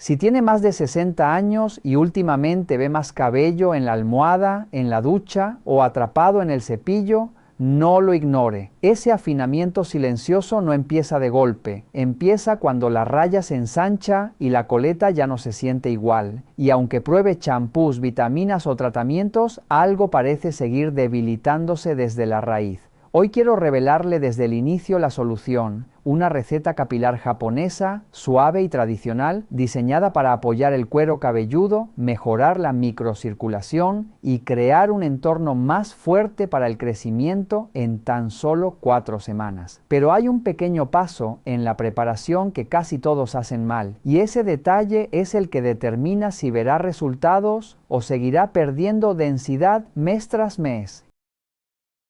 Si tiene más de 60 años y últimamente ve más cabello en la almohada, en la ducha o atrapado en el cepillo, no lo ignore. Ese afinamiento silencioso no empieza de golpe, empieza cuando la raya se ensancha y la coleta ya no se siente igual. Y aunque pruebe champús, vitaminas o tratamientos, algo parece seguir debilitándose desde la raíz. Hoy quiero revelarle desde el inicio la solución, una receta capilar japonesa, suave y tradicional, diseñada para apoyar el cuero cabelludo, mejorar la microcirculación y crear un entorno más fuerte para el crecimiento en tan solo 4 semanas. Pero hay un pequeño paso en la preparación que casi todos hacen mal, y ese detalle es el que determina si verá resultados o seguirá perdiendo densidad mes tras mes.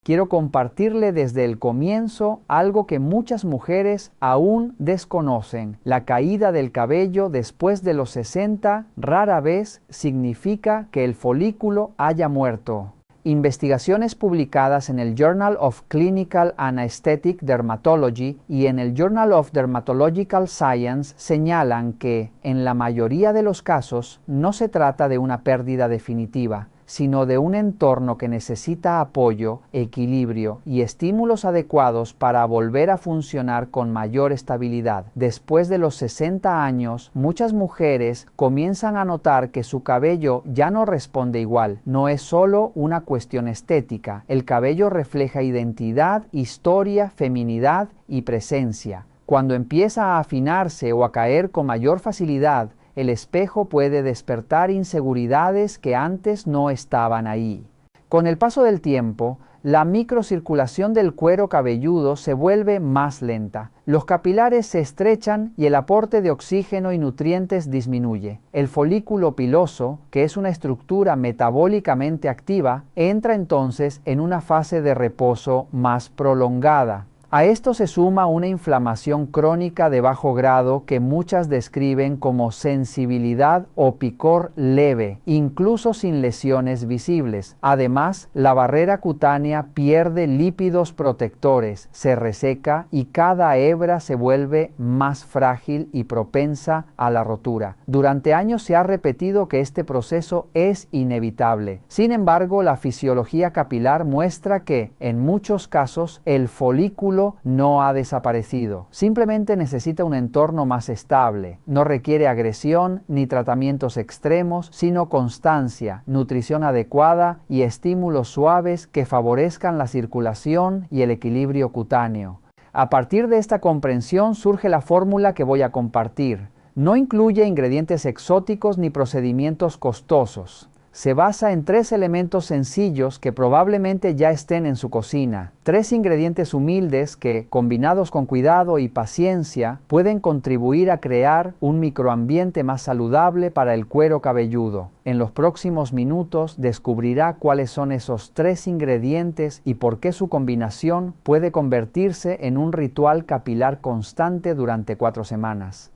Quiero compartirle desde el comienzo algo que muchas mujeres aún desconocen. La caída del cabello después de los 60 rara vez significa que el folículo haya muerto. Investigaciones publicadas en el Journal of Clinical and Aesthetic Dermatology y en el Journal of Dermatological Science señalan que, en la mayoría de los casos, no se trata de una pérdida definitiva, sino de un entorno que necesita apoyo, equilibrio y estímulos adecuados para volver a funcionar con mayor estabilidad. Después de los 60 años, muchas mujeres comienzan a notar que su cabello ya no responde igual. No es solo una cuestión estética. El cabello refleja identidad, historia, feminidad y presencia. Cuando empieza a afinarse o a caer con mayor facilidad, el espejo puede despertar inseguridades que antes no estaban ahí. Con el paso del tiempo, la microcirculación del cuero cabelludo se vuelve más lenta. Los capilares se estrechan y el aporte de oxígeno y nutrientes disminuye. El folículo piloso, que es una estructura metabólicamente activa, entra entonces en una fase de reposo más prolongada. A esto se suma una inflamación crónica de bajo grado que muchas describen como sensibilidad o picor leve, incluso sin lesiones visibles. Además, la barrera cutánea pierde lípidos protectores, se reseca y cada hebra se vuelve más frágil y propensa a la rotura. Durante años se ha repetido que este proceso es inevitable. Sin embargo, la fisiología capilar muestra que, en muchos casos, el folículo no ha desaparecido. Simplemente necesita un entorno más estable. No requiere agresión ni tratamientos extremos, sino constancia, nutrición adecuada y estímulos suaves que favorezcan la circulación y el equilibrio cutáneo. A partir de esta comprensión surge la fórmula que voy a compartir. No incluye ingredientes exóticos ni procedimientos costosos. Se basa en 3 elementos sencillos que probablemente ya estén en su cocina. 3 ingredientes humildes que, combinados con cuidado y paciencia, pueden contribuir a crear un microambiente más saludable para el cuero cabelludo. En los próximos minutos descubrirá cuáles son esos 3 ingredientes y por qué su combinación puede convertirse en un ritual capilar constante durante 4 semanas.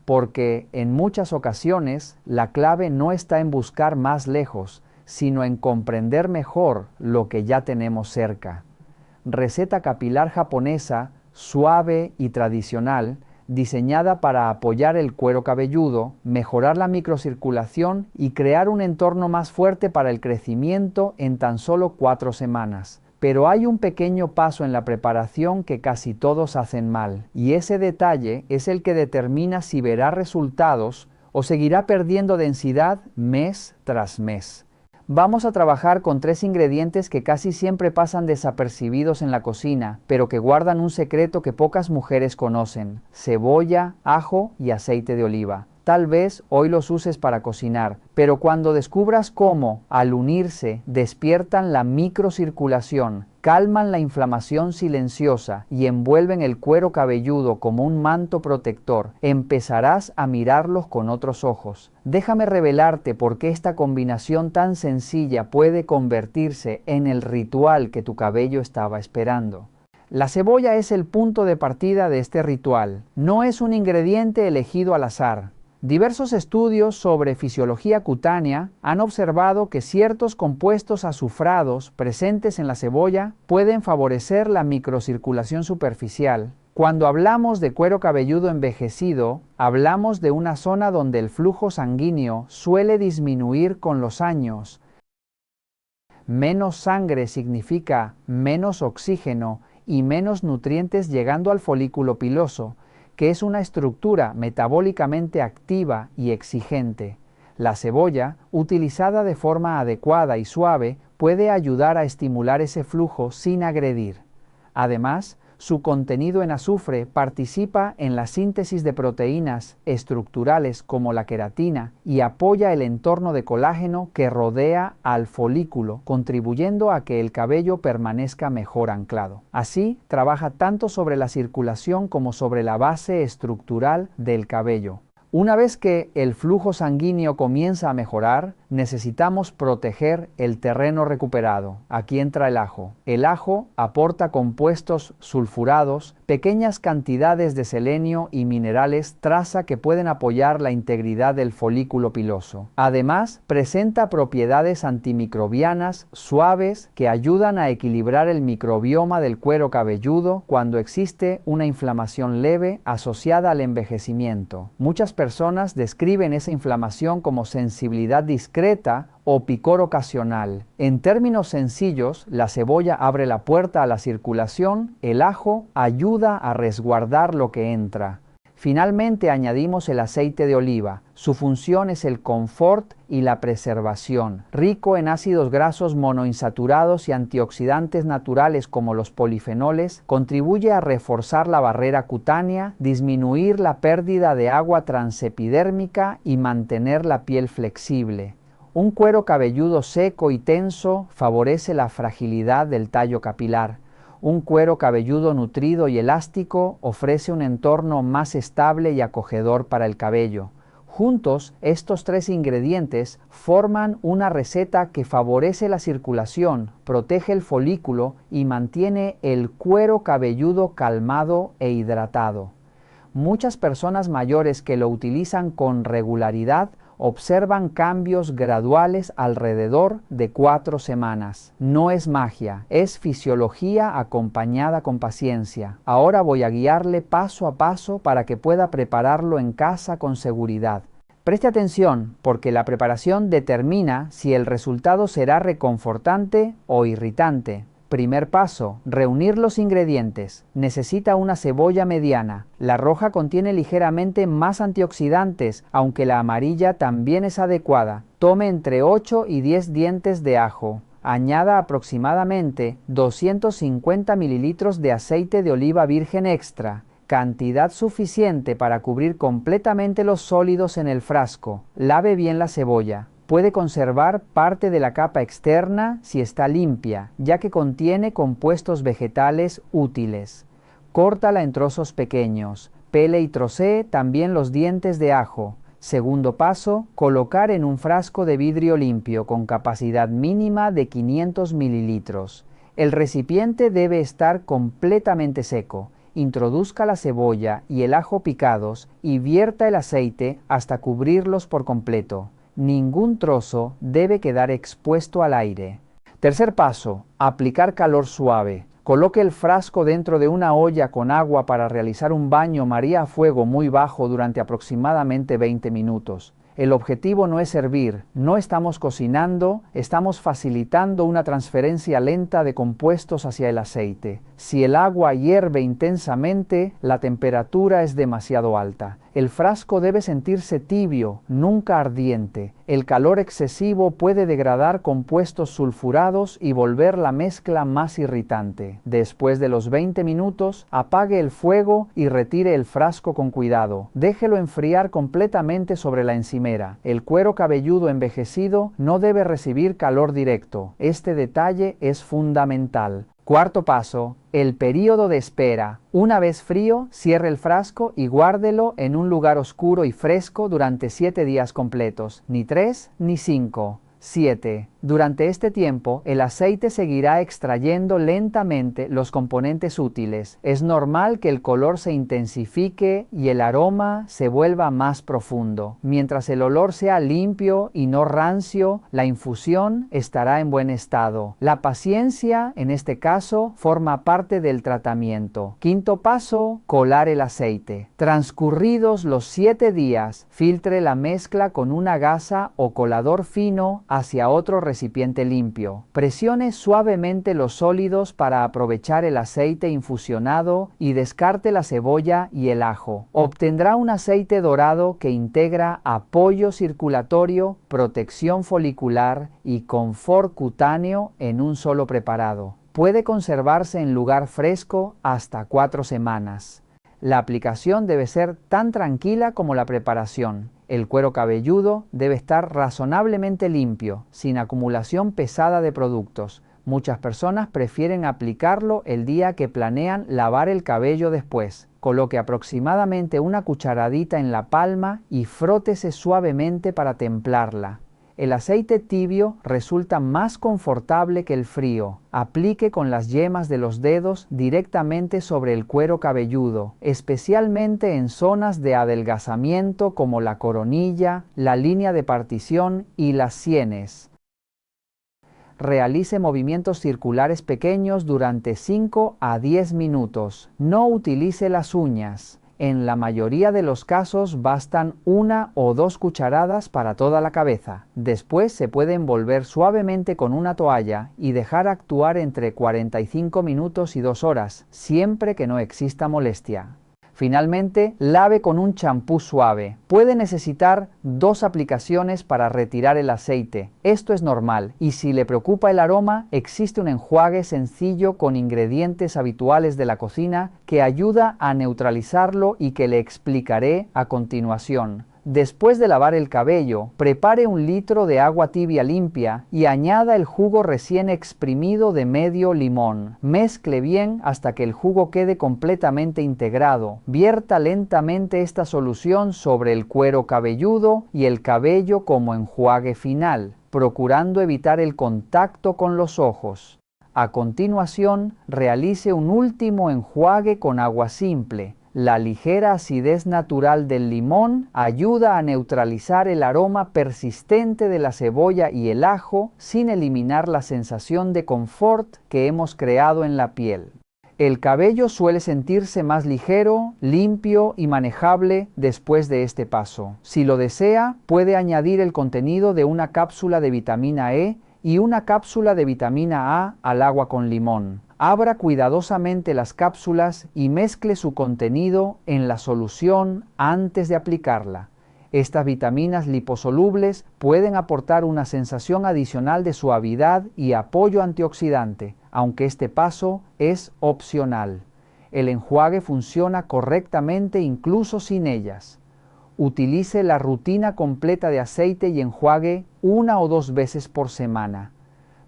Porque en muchas ocasiones la clave no está en buscar más lejos, sino en comprender mejor lo que ya tenemos cerca. Receta capilar japonesa, suave y tradicional, diseñada para apoyar el cuero cabelludo, mejorar la microcirculación y crear un entorno más fuerte para el crecimiento en tan solo 4 semanas. Pero hay un pequeño paso en la preparación que casi todos hacen mal, y ese detalle es el que determina si verá resultados o seguirá perdiendo densidad mes tras mes. Vamos a trabajar con 3 ingredientes que casi siempre pasan desapercibidos en la cocina, pero que guardan un secreto que pocas mujeres conocen: cebolla, ajo y aceite de oliva. Tal vez hoy los uses para cocinar, pero cuando descubras cómo, al unirse, despiertan la microcirculación, calman la inflamación silenciosa y envuelven el cuero cabelludo como un manto protector, empezarás a mirarlos con otros ojos. Déjame revelarte por qué esta combinación tan sencilla puede convertirse en el ritual que tu cabello estaba esperando. La cebolla es el punto de partida de este ritual. No es un ingrediente elegido al azar. Diversos estudios sobre fisiología cutánea han observado que ciertos compuestos azufrados presentes en la cebolla pueden favorecer la microcirculación superficial. Cuando hablamos de cuero cabelludo envejecido, hablamos de una zona donde el flujo sanguíneo suele disminuir con los años. Menos sangre significa menos oxígeno y menos nutrientes llegando al folículo piloso, que es una estructura metabólicamente activa y exigente. La cebolla, utilizada de forma adecuada y suave, puede ayudar a estimular ese flujo sin agredir. Además, su contenido en azufre participa en la síntesis de proteínas estructurales como la queratina y apoya el entorno de colágeno que rodea al folículo, contribuyendo a que el cabello permanezca mejor anclado. Así, trabaja tanto sobre la circulación como sobre la base estructural del cabello. Una vez que el flujo sanguíneo comienza a mejorar, necesitamos proteger el terreno recuperado. Aquí entra el ajo. El ajo aporta compuestos sulfurados, pequeñas cantidades de selenio y minerales traza que pueden apoyar la integridad del folículo piloso. Además, presenta propiedades antimicrobianas suaves que ayudan a equilibrar el microbioma del cuero cabelludo cuando existe una inflamación leve asociada al envejecimiento. Muchas personas describen esa inflamación como sensibilidad discreta o picor ocasional. En términos sencillos, la cebolla abre la puerta a la circulación, el ajo ayuda a resguardar lo que entra. Finalmente añadimos el aceite de oliva. Su función es el confort y la preservación. Rico en ácidos grasos monoinsaturados y antioxidantes naturales como los polifenoles, contribuye a reforzar la barrera cutánea, disminuir la pérdida de agua transepidérmica y mantener la piel flexible. Un cuero cabelludo seco y tenso favorece la fragilidad del tallo capilar. Un cuero cabelludo nutrido y elástico ofrece un entorno más estable y acogedor para el cabello. Juntos, estos tres ingredientes forman una receta que favorece la circulación, protege el folículo y mantiene el cuero cabelludo calmado e hidratado. Muchas personas mayores que lo utilizan con regularidad observan cambios graduales alrededor de 4 semanas. No es magia, es fisiología acompañada con paciencia. Ahora voy a guiarle paso a paso para que pueda prepararlo en casa con seguridad. Preste atención, porque la preparación determina si el resultado será reconfortante o irritante. Primer paso, reunir los ingredientes. Necesita una cebolla mediana. La roja contiene ligeramente más antioxidantes, aunque la amarilla también es adecuada. Tome entre 8 y 10 dientes de ajo. Añada aproximadamente 250 mililitros de aceite de oliva virgen extra, cantidad suficiente para cubrir completamente los sólidos en el frasco. Lave bien la cebolla. Puede conservar parte de la capa externa si está limpia, ya que contiene compuestos vegetales útiles. Córtala en trozos pequeños. Pele y trocee también los dientes de ajo. Segundo paso, colocar en un frasco de vidrio limpio con capacidad mínima de 500 mililitros. El recipiente debe estar completamente seco. Introduzca la cebolla y el ajo picados y vierta el aceite hasta cubrirlos por completo. Ningún trozo debe quedar expuesto al aire. Tercer paso, aplicar calor suave. Coloque el frasco dentro de una olla con agua para realizar un baño María a fuego muy bajo durante aproximadamente 20 minutos. El objetivo no es hervir, no estamos cocinando, estamos facilitando una transferencia lenta de compuestos hacia el aceite. Si el agua hierve intensamente, la temperatura es demasiado alta. El frasco debe sentirse tibio, nunca ardiente. El calor excesivo puede degradar compuestos sulfurados y volver la mezcla más irritante. Después de los 20 minutos, apague el fuego y retire el frasco con cuidado. Déjelo enfriar completamente sobre la encimera. El cuero cabelludo envejecido no debe recibir calor directo. Este detalle es fundamental. Cuarto paso, el período de espera. Una vez frío, cierre el frasco y guárdelo en un lugar oscuro y fresco durante 7 días completos, ni 3 ni 5. 7. Durante este tiempo, el aceite seguirá extrayendo lentamente los componentes útiles. Es normal que el color se intensifique y el aroma se vuelva más profundo. Mientras el olor sea limpio y no rancio, la infusión estará en buen estado. La paciencia, en este caso, forma parte del tratamiento. Quinto paso, colar el aceite. Transcurridos los 7 días, filtre la mezcla con una gasa o colador fino hacia otro recipiente limpio. Presione suavemente los sólidos para aprovechar el aceite infusionado y descarte la cebolla y el ajo. Obtendrá un aceite dorado que integra apoyo circulatorio, protección folicular y confort cutáneo en un solo preparado. Puede conservarse en lugar fresco hasta 4 semanas. La aplicación debe ser tan tranquila como la preparación. El cuero cabelludo debe estar razonablemente limpio, sin acumulación pesada de productos. Muchas personas prefieren aplicarlo el día que planean lavar el cabello después. Coloque aproximadamente una cucharadita en la palma y frótese suavemente para templarla. El aceite tibio resulta más confortable que el frío. Aplique con las yemas de los dedos directamente sobre el cuero cabelludo, especialmente en zonas de adelgazamiento como la coronilla, la línea de partición y las sienes. Realice movimientos circulares pequeños durante 5 a 10 minutos. No utilice las uñas. En la mayoría de los casos bastan 1 o 2 cucharadas para toda la cabeza. Después se puede envolver suavemente con una toalla y dejar actuar entre 45 minutos y 2 horas, siempre que no exista molestia. Finalmente, lave con un champú suave. Puede necesitar 2 aplicaciones para retirar el aceite. Esto es normal, y si le preocupa el aroma, existe un enjuague sencillo con ingredientes habituales de la cocina que ayuda a neutralizarlo y que le explicaré a continuación. Después de lavar el cabello, prepare 1 litro de agua tibia limpia y añada el jugo recién exprimido de medio limón. Mezcle bien hasta que el jugo quede completamente integrado. Vierta lentamente esta solución sobre el cuero cabelludo y el cabello como enjuague final, procurando evitar el contacto con los ojos. A continuación, realice un último enjuague con agua simple. La ligera acidez natural del limón ayuda a neutralizar el aroma persistente de la cebolla y el ajo sin eliminar la sensación de confort que hemos creado en la piel. El cabello suele sentirse más ligero, limpio y manejable después de este paso. Si lo desea, puede añadir el contenido de una cápsula de vitamina E y una cápsula de vitamina A al agua con limón. Abra cuidadosamente las cápsulas y mezcle su contenido en la solución antes de aplicarla. Estas vitaminas liposolubles pueden aportar una sensación adicional de suavidad y apoyo antioxidante, aunque este paso es opcional. El enjuague funciona correctamente incluso sin ellas. Utilice la rutina completa de aceite y enjuague 1 o 2 veces por semana.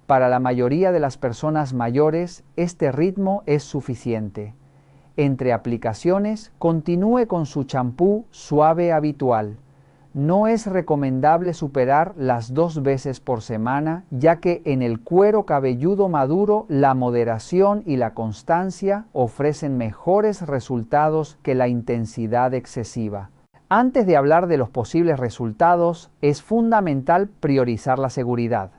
Para la mayoría de las personas mayores, este ritmo es suficiente. Entre aplicaciones, continúe con su champú suave habitual. No es recomendable superar las 2 veces por semana, ya que en el cuero cabelludo maduro la moderación y la constancia ofrecen mejores resultados que la intensidad excesiva. Antes de hablar de los posibles resultados, es fundamental priorizar la seguridad.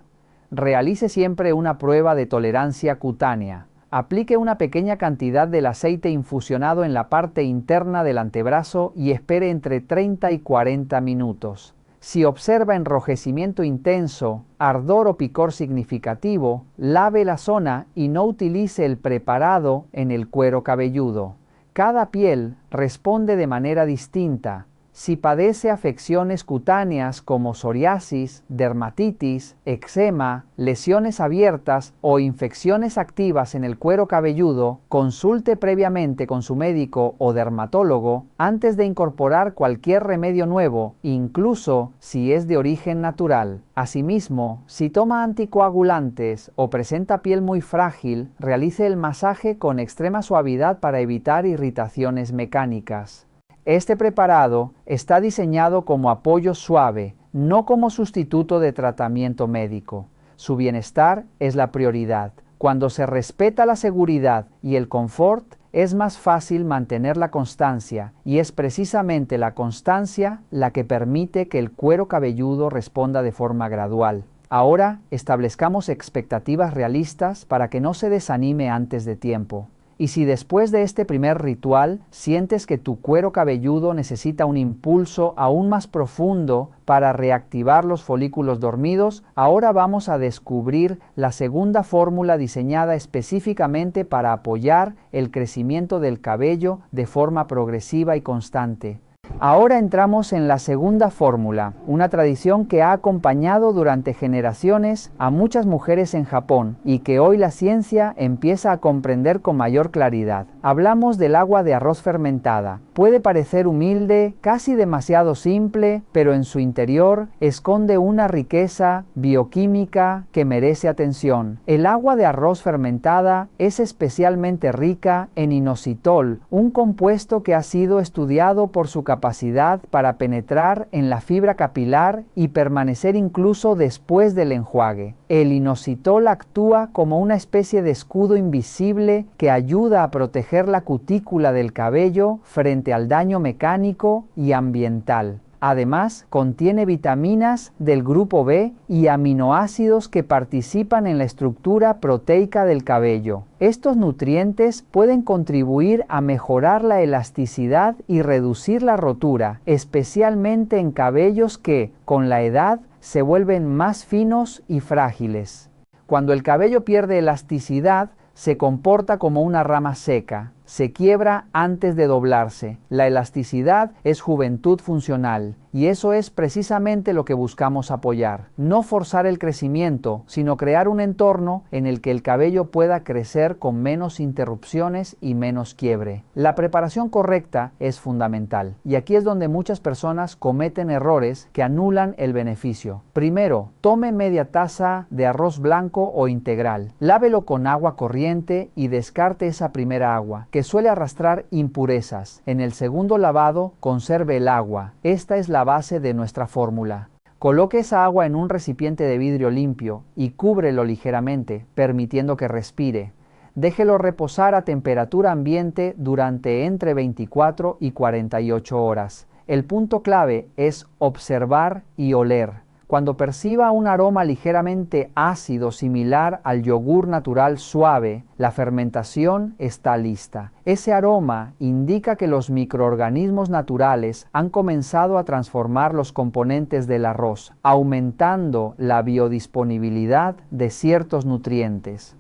Realice siempre una prueba de tolerancia cutánea. Aplique una pequeña cantidad del aceite infusionado en la parte interna del antebrazo y espere entre 30 y 40 minutos. Si observa enrojecimiento intenso, ardor o picor significativo, lave la zona y no utilice el preparado en el cuero cabelludo. Cada piel responde de manera distinta. Si padece afecciones cutáneas como psoriasis, dermatitis, eczema, lesiones abiertas o infecciones activas en el cuero cabelludo, consulte previamente con su médico o dermatólogo antes de incorporar cualquier remedio nuevo, incluso si es de origen natural. Asimismo, si toma anticoagulantes o presenta piel muy frágil, realice el masaje con extrema suavidad para evitar irritaciones mecánicas. Este preparado está diseñado como apoyo suave, no como sustituto de tratamiento médico. Su bienestar es la prioridad. Cuando se respeta la seguridad y el confort, es más fácil mantener la constancia, y es precisamente la constancia la que permite que el cuero cabelludo responda de forma gradual. Ahora establezcamos expectativas realistas para que no se desanime antes de tiempo. Y si después de este primer ritual sientes que tu cuero cabelludo necesita un impulso aún más profundo para reactivar los folículos dormidos, ahora vamos a descubrir la segunda fórmula diseñada específicamente para apoyar el crecimiento del cabello de forma progresiva y constante. Ahora entramos en la segunda fórmula, una tradición que ha acompañado durante generaciones a muchas mujeres en Japón y que hoy la ciencia empieza a comprender con mayor claridad. Hablamos del agua de arroz fermentada. Puede parecer humilde, casi demasiado simple, pero en su interior esconde una riqueza bioquímica que merece atención. El agua de arroz fermentada es especialmente rica en inositol, un compuesto que ha sido estudiado por su capacidad para penetrar en la fibra capilar y permanecer incluso después del enjuague. El inositol actúa como una especie de escudo invisible que ayuda a proteger la cutícula del cabello frente al daño mecánico y ambiental. Además, contiene vitaminas del grupo B y aminoácidos que participan en la estructura proteica del cabello. Estos nutrientes pueden contribuir a mejorar la elasticidad y reducir la rotura, especialmente en cabellos que, con la edad, se vuelven más finos y frágiles. Cuando el cabello pierde elasticidad, se comporta como una rama seca. Se quiebra antes de doblarse. La elasticidad es juventud funcional, y eso es precisamente lo que buscamos apoyar. No forzar el crecimiento, sino crear un entorno en el que el cabello pueda crecer con menos interrupciones y menos quiebre. La preparación correcta es fundamental, y aquí es donde muchas personas cometen errores que anulan el beneficio. Primero, tome media taza de arroz blanco o integral. Lávelo con agua corriente y descarte esa primera agua, que suele arrastrar impurezas. En el segundo lavado, conserve el agua. Esta es la base de nuestra fórmula. Coloque esa agua en un recipiente de vidrio limpio y cúbrelo ligeramente, permitiendo que respire. Déjelo reposar a temperatura ambiente durante entre 24 y 48 horas. El punto clave es observar y oler. Cuando perciba un aroma ligeramente ácido similar al yogur natural suave, la fermentación está lista. Ese aroma indica que los microorganismos naturales han comenzado a transformar los componentes del arroz, aumentando la biodisponibilidad de ciertos nutrientes.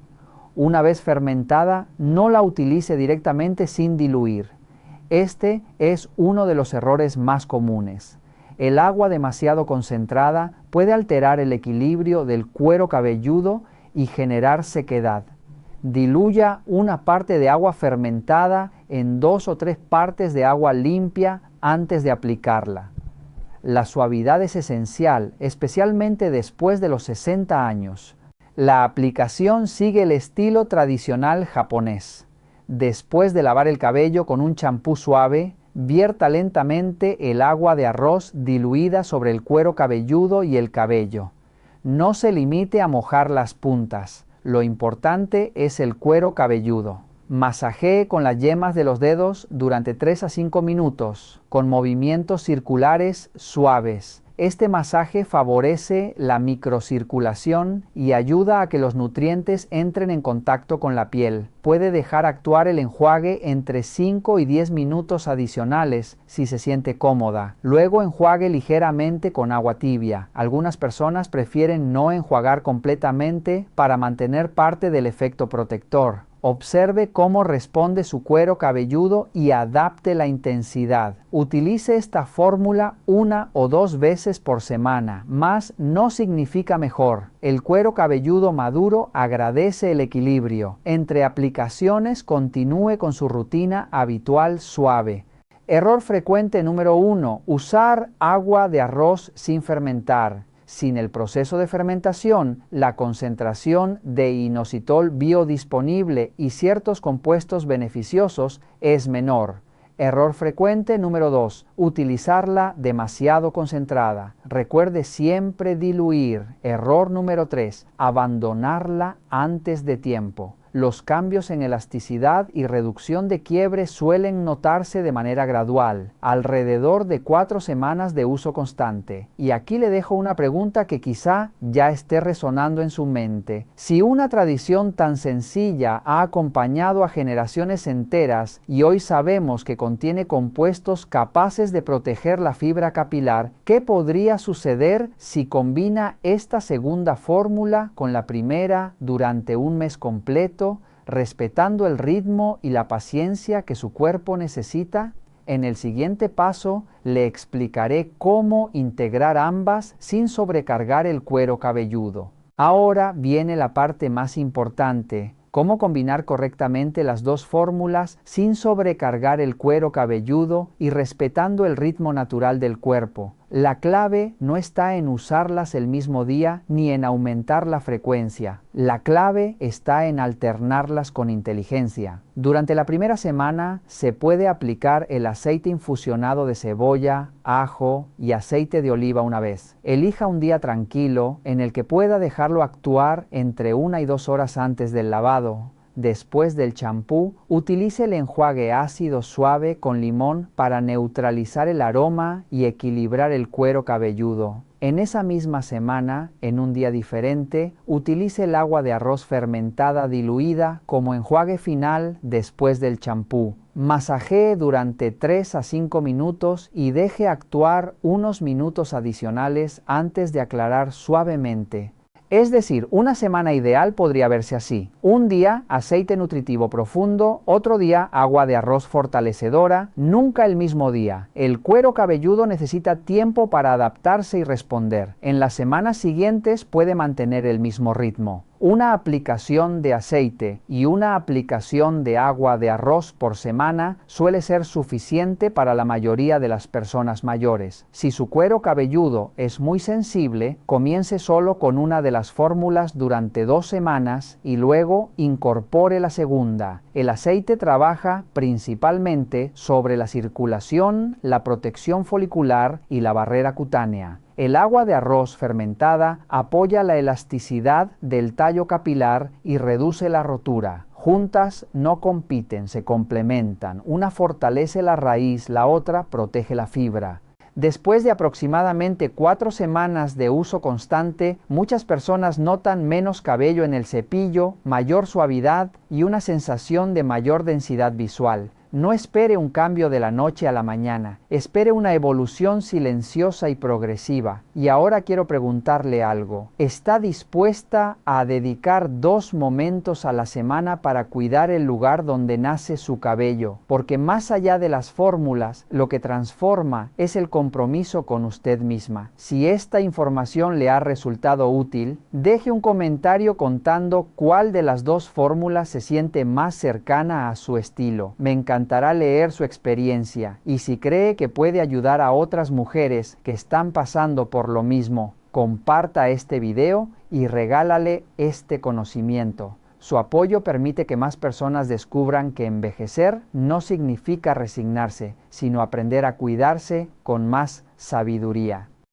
Una vez fermentada, no la utilice directamente sin diluir. Este es uno de los errores más comunes. El agua demasiado concentrada puede alterar el equilibrio del cuero cabelludo y generar sequedad. Diluya una parte de agua fermentada en 2 o 3 partes de agua limpia antes de aplicarla. La suavidad es esencial, especialmente después de los 60 años. La aplicación sigue el estilo tradicional japonés. Después de lavar el cabello con un champú suave, vierta lentamente el agua de arroz diluida sobre el cuero cabelludo y el cabello. No se limite a mojar las puntas. Lo importante es el cuero cabelludo. Masajee con las yemas de los dedos durante 3 a 5 minutos, con movimientos circulares suaves. Este masaje favorece la microcirculación y ayuda a que los nutrientes entren en contacto con la piel. Puede dejar actuar el enjuague entre 5 y 10 minutos adicionales si se siente cómoda. Luego enjuague ligeramente con agua tibia. Algunas personas prefieren no enjuagar completamente para mantener parte del efecto protector. Observe cómo responde su cuero cabelludo y adapte la intensidad. Utilice esta fórmula 1 o 2 veces por semana, más no significa mejor. El cuero cabelludo maduro agradece el equilibrio. Entre aplicaciones, continúe con su rutina habitual suave. Error frecuente número 1. Usar agua de arroz sin fermentar. Sin el proceso de fermentación, la concentración de inositol biodisponible y ciertos compuestos beneficiosos es menor. Error frecuente número 2. Utilizarla demasiado concentrada. Recuerde siempre diluir. Error número 3. Abandonarla antes de tiempo. Los cambios en elasticidad y reducción de quiebre suelen notarse de manera gradual, alrededor de 4 semanas de uso constante. Y aquí le dejo una pregunta que quizá ya esté resonando en su mente. Si una tradición tan sencilla ha acompañado a generaciones enteras y hoy sabemos que contiene compuestos capaces de proteger la fibra capilar, ¿qué podría suceder si combina esta segunda fórmula con la primera durante un mes completo, respetando el ritmo y la paciencia que su cuerpo necesita? En el siguiente paso le explicaré cómo integrar ambas sin sobrecargar el cuero cabelludo. Ahora viene la parte más importante: cómo combinar correctamente las dos fórmulas sin sobrecargar el cuero cabelludo y respetando el ritmo natural del cuerpo. La clave no está en usarlas el mismo día ni en aumentar la frecuencia. La clave está en alternarlas con inteligencia. Durante la primera semana se puede aplicar el aceite infusionado de cebolla, ajo y aceite de oliva una vez. Elija un día tranquilo en el que pueda dejarlo actuar entre 1 y 2 horas antes del lavado. Después del champú, utilice el enjuague ácido suave con limón para neutralizar el aroma y equilibrar el cuero cabelludo. En esa misma semana, en un día diferente, utilice el agua de arroz fermentada diluida como enjuague final después del champú. Masajee durante 3 a 5 minutos y deje actuar unos minutos adicionales antes de aclarar suavemente. Es decir, una semana ideal podría verse así: un día aceite nutritivo profundo, otro día agua de arroz fortalecedora, nunca el mismo día. El cuero cabelludo necesita tiempo para adaptarse y responder. En las semanas siguientes puede mantener el mismo ritmo. Una aplicación de aceite y una aplicación de agua de arroz por semana suele ser suficiente para la mayoría de las personas mayores. Si su cuero cabelludo es muy sensible, comience solo con una de las fórmulas durante 2 semanas y luego incorpore la segunda. El aceite trabaja principalmente sobre la circulación, la protección folicular y la barrera cutánea. El agua de arroz fermentada apoya la elasticidad del tallo capilar y reduce la rotura. Juntas no compiten, se complementan. Una fortalece la raíz, la otra protege la fibra. Después de aproximadamente 4 semanas de uso constante, muchas personas notan menos cabello en el cepillo, mayor suavidad y una sensación de mayor densidad visual. No espere un cambio de la noche a la mañana, espere una evolución silenciosa y progresiva. Y ahora quiero preguntarle algo: ¿está dispuesta a dedicar 2 momentos a la semana para cuidar el lugar donde nace su cabello? Porque más allá de las fórmulas, lo que transforma es el compromiso con usted misma. Si esta información le ha resultado útil, deje un comentario contando cuál de las 2 fórmulas se siente más cercana a su estilo. Me encantará leer su experiencia, y si cree que puede ayudar a otras mujeres que están pasando por lo mismo, comparta este video y regálale este conocimiento. Su apoyo permite que más personas descubran que envejecer no significa resignarse, sino aprender a cuidarse con más sabiduría.